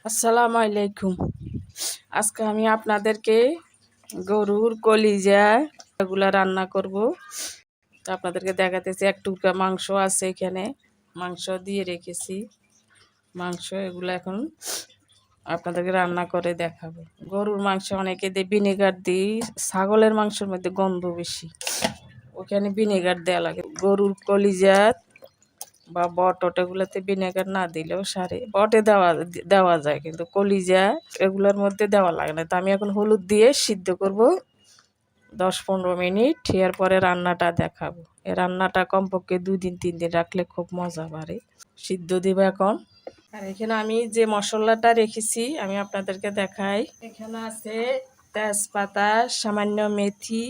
আসসালামু আলাইকুম। আজকে আমি আপনাদেরকে গরুর কলিজা এগুলা রান্না করব। তো আপনাদেরকে দেখাতেছি এক টুকরা মাংস আছে, এখানে মাংস দিয়ে রেখেছি। মাংস এগুলো এখন আপনাদেরকে রান্না করে দেখাবো। গরুর মাংস অনেকে দিয়ে ভিনেগার দিই, ছাগলের মাংসের মধ্যে গন্ধ বেশি, ওখানে ভিনেগার দেওয়া লাগে। গরুর কলিজা বা বট এগুলোতে ভিনেগার না দিলেও সারে, বটে দেওয়া দেওয়া যায়, কিন্তু কলিজা এগুলোর মধ্যে দেওয়া লাগে না। তো আমি এখন হলুদ দিয়ে সিদ্ধ করব 10-15 মিনিট, এরপরে রান্নাটা দেখাবো। এই রান্নাটা কমপক্ষে 2 দিন 3 দিন রাখলে খুব মজা বাড়ে। সিদ্ধ দিব এখন। আর এখানে আমি যে মশলাটা রেখেছি আমি আপনাদেরকে দেখাই। এখানে আছে তেজপাতা, সামান্য মেথি,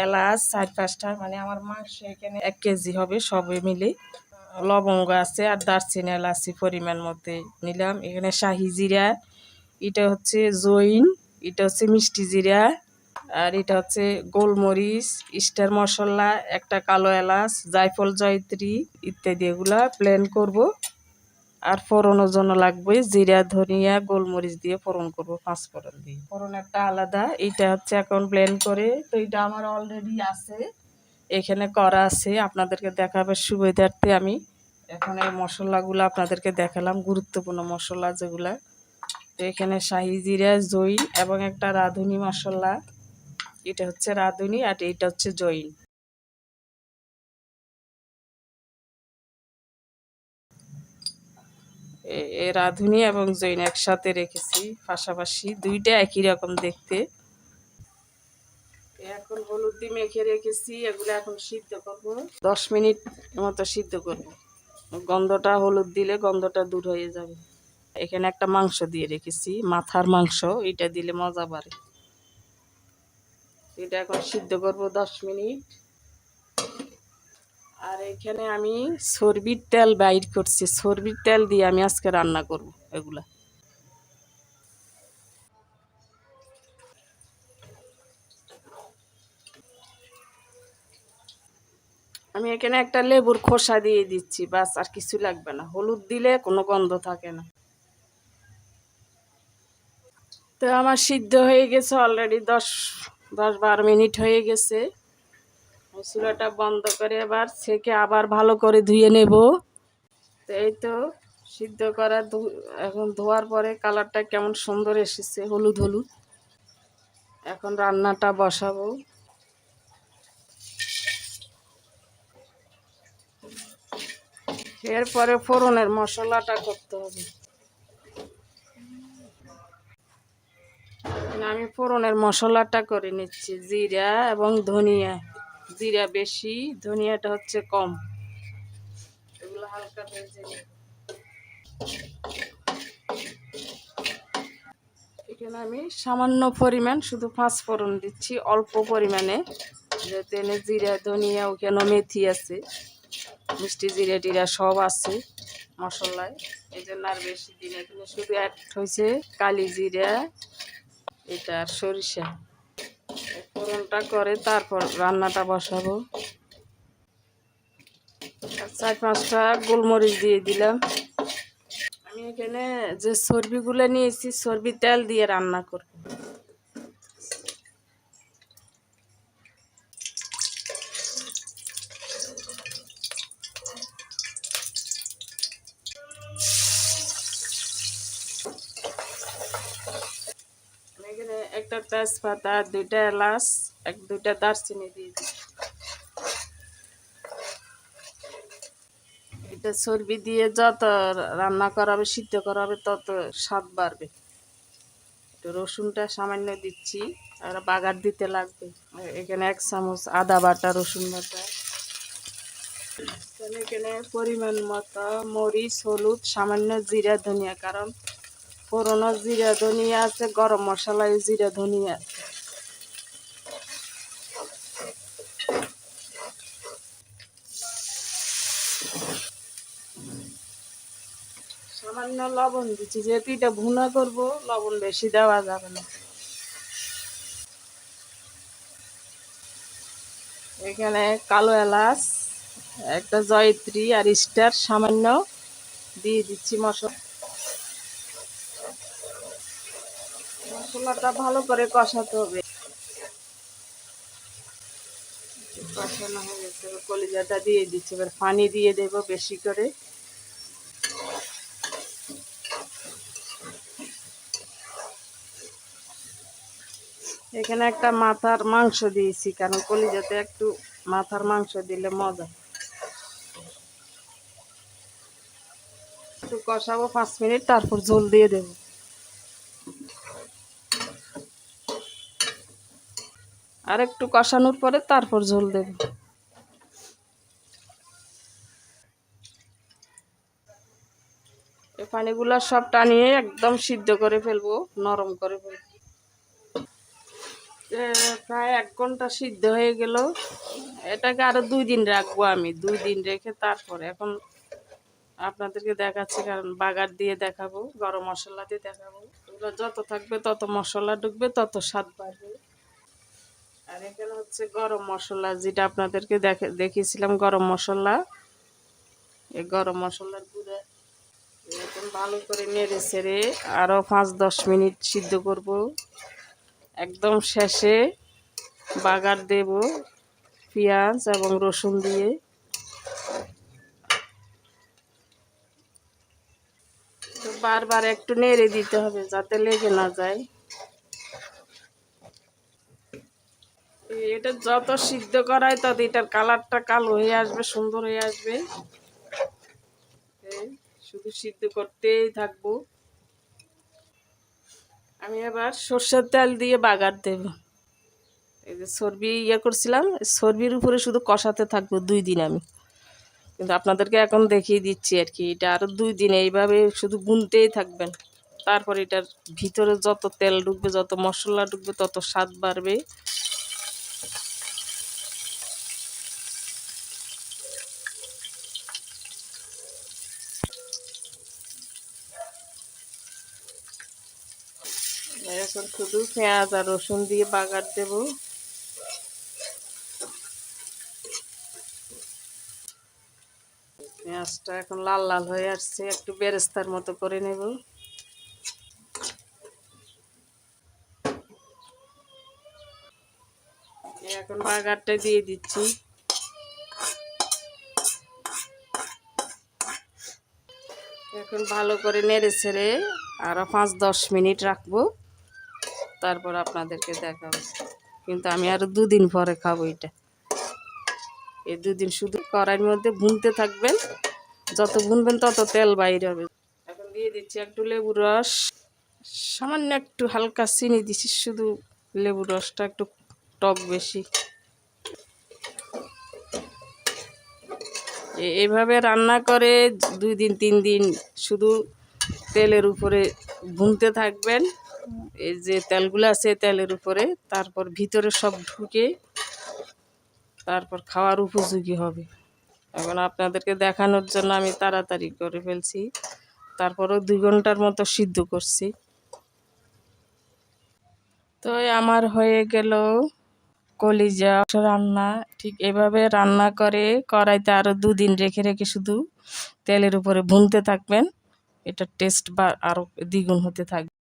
এলাচ 4-5টা, মানে আমার মাংস এখানে 1 কেজি হবে সবে মিলে। লবঙ্গ আছে আর দারচিনি এলাচি পরিমাণ মতো নিলাম। এখানে শাহি জিরা, এটা হচ্ছে জৈন, এটা হচ্ছে মিষ্টি জিরা, আর এটা হচ্ছে গোলমরিচ, স্টার মশলা, একটা কালো এলাচ, জায়ফল, জয়ত্রী ইত্যাদি। এগুলা প্লেন করব। আর ফোড়নের জন্য লাগবে জিরা, ধনিয়া, গোলমরিচ দিয়ে ফোড়ন করব, 5 ফোড়ন দিয়ে। ফোড়ন একটা আলাদা, এইটা হচ্ছে এখন ব্লেন্ড করে। তো এটা আমার অলরেডি আছে, এখানে করা আছে। আপনাদেরকে দেখাবার সুবিধার্থে আমি এখন এই মশলাগুলো আপনাদেরকে দেখালাম, গুরুত্বপূর্ণ মশলা যেগুলা। তো এখানে শাহি জিরা, জৈন এবং একটা রাঁধুনি মশলা, এটা হচ্ছে রাঁধুনি আর এটা হচ্ছে জৈন। এই রাঁধুনি এবং জৈন একসাথে রেখেছি পাশাপাশি, দুইটা একই রকম দেখতে। এখন হলুদ দিয়ে মেখে রেখেছি, এগুলো এখন সিদ্ধ করব 10 মিনিট মতো সিদ্ধ করব। গন্ধটা, হলুদ দিলে গন্ধটা দূর হয়ে যাবে। এখানে একটা মাংস দিয়ে রেখেছি, মাথার মাংস, এটা দিলে মজা বাড়ে। এটা এখন সিদ্ধ করব 10 মিনিট। আর এখানে আমি সরবির তেল বাইর করছি, সরবির তেল দিয়ে আমি আজকে রান্না করব এগুলা। আমি এখানে একটা লেবুর খোসা দিয়ে দিচ্ছি, বাস, আর কিছু লাগবে না। হলুদ দিলে কোনো গন্ধ থাকে না। তো আমার সিদ্ধ হয়ে গেছে অলরেডি, 10-12 মিনিট হয়ে গেছে। চুলাটা বন্ধ করে এবার ছেঁকে আবার ভালো করে ধুয়ে নেব। তো এই তো সিদ্ধ করা, এখন ধোয়ার পরে কালারটা কেমন সুন্দর এসেছে, হলুদ হলুদ। এখন রান্নাটা বসাবো। এরপরে ফোড়নের মশলাটা করতে হবে। আমি ফোড়নের মশলাটা করে নিচ্ছি, জিরা এবং ধনিয়া। জিরা বেশি, ধনিয়াটা হচ্ছে কম। এগুলো হালকা ভেজে নিই। এখানে আমি সামান্য পরিমাণ শুধু 5 ফোড়ন দিচ্ছি, অল্প পরিমাণে, যেহেতু এনে জিরা, ধনিয়া, ওখানে মেথি আছে, মিষ্টি জিরা টিরা সব আছে মশলায়, এই জন্য আর বেশি দিন। এখানে শুধু অ্যাড হয়েছে কালি জিরা, এটা আর সরিষা। ফোড়নটা করে তারপর রান্নাটা বসাবো। 4-5টা গোলমরিচ দিয়ে দিলাম। আমি এখানে যে চর্বিগুলো নিয়েছি, চর্বি তেল দিয়ে রান্না করব। এখানে একটা তেজপাতা, 2টা এলাচ, 1-2টা দারচিনি দিয়ে দিই। এটা চর্বি দিয়ে যত রান্না করা হবে, সিদ্ধ করা হবে, তত স্বাদ বাড়বে। একটু রসুনটা সামান্য দিচ্ছি, আর বাগার দিতে লাগবে। এখানে 1 চামচ আদা বাটা, রসুন বাটা। এখানে পরিমাণ মতো মরিচ, হলুদ, সামান্য জিরা, ধনিয়া, কারণ পুরোনো জিরা ধনিয়া আছে, গরম মশলায় জিরা ধনিয়া আছে। সামান্য লবণ দিচ্ছি, যেহেতু এটা ভুনা করবো, লবণ বেশি দেওয়া যাবে না। এখানে কালো এলাচ, একটা জয়ত্রী আর স্টার সামান্য দিয়ে দিচ্ছি মশলা। মশলাটা ভালো করে কষাতে হবে। কষানো হয়ে গেছে, কলিজাটা দিয়ে দিচ্ছি। এবার পানি দিয়ে দেব বেশি করে। এখানে একটা মাথার মাংস দিয়েছি, কারণ কলিজাতে একটু মাথার মাংস দিলে মজা। একটু কষাবো 5 মিনিট, তারপর ঝোল দিয়ে দেব। আর একটু কষানোর পরে তারপর ঝোল দেব। এই পানিগুলো সব টানিয়ে একদম সিদ্ধ করে ফেলবো, নরম করে ফেলবো। প্রায় 1 ঘন্টা সিদ্ধ হয়ে গেল। এটাকে আরো 2 দিন রাখবো আমি। 2 দিন রেখে তারপরে এখন আপনাদেরকে দেখাচ্ছি, কারণ বাগার দিয়ে দেখাবো, গরম মশলা দিয়ে দেখাবো। এগুলো যত থাকবে তত মশলা ঢুকবে, তত স্বাদ বাড়বে। আর এখানে হচ্ছে গরম মশলা, যেটা আপনাদেরকে দেখিয়েছিলাম গরম মশলা। এই গরম মশলার গুঁড়া এখন ভালো করে নেড়ে ছেড়ে আরও 5-10 মিনিট সিদ্ধ করব। একদম শেষে বাগার দেব পেঁয়াজ এবং রসুন দিয়ে। তো বারবার একটু নেড়ে দিতে হবে যাতে লেগে না যায়। এটা যত সিদ্ধ করায় তত এটার কালারটা কালো হয়ে আসবে, সুন্দর হয়ে আসবে। শুধু সিদ্ধ করতেই থাকবো। আমি এবার সর্ষের তেল দিয়ে বাগার দেব। এই যে চর্বি করছিলাম, চর্বির উপরে শুধু কষাতে থাকবো 2 দিন আমি। কিন্তু আপনাদেরকে এখন দেখিয়ে দিচ্ছি আর কি। এটা আরও 2 দিন এইভাবে শুধু গুনতেই থাকবেন। তারপর এটার ভিতরে যত তেল ঢুকবে, যত মশলা ঢুকবে, তত স্বাদ বাড়বে। এখন শুধু পেঁয়াজ আর রসুন দিয়ে বাগার দেব। পেঁয়াজটা এখন লাল লাল হয়ে আসছে, একটু বেরেস্তার মতো করে নেব। এখন বাগারটা দিয়ে দিচ্ছি। এখন ভালো করে নেড়ে ছেড়ে আরও 5-10 মিনিট রাখবো, তারপর আপনাদেরকে দেখাবো। কিন্তু আমি আরও 2 দিন পরে খাবো এটা। এই 2 দিন শুধু কড়াইয়ের মধ্যে ভুনতে থাকবেন, যত ভুনবেন তত তেল বাইর হবে। এখন দিয়ে দিচ্ছি একটু লেবুর রস, সামান্য একটু হালকা চিনি দিচ্ছি, শুধু লেবুর রসটা একটু টক বেশি। এইভাবে রান্না করে 2 দিন 3 দিন শুধু তেলের উপরে ভুনতে থাকবেন। এই যে তেলগুলো আছে তেলের উপরে, তারপর ভিতরে সব ঢুকে তারপর খাওয়ার উপযোগী হবে। এখন আপনাদেরকে দেখানোর জন্য আমি তাড়াতাড়ি করে ফেলছি, তারপরও 2 ঘন্টার মতো সিদ্ধ করছি। তো আমার হয়ে গেল কলিজা রান্না। ঠিক এভাবে রান্না করে কড়াইতে আরও 2 দিন রেখে রেখে শুধু তেলের উপরে ভুনতে থাকবেন। এটার টেস্ট আরও দ্বিগুণ হতে থাকবে।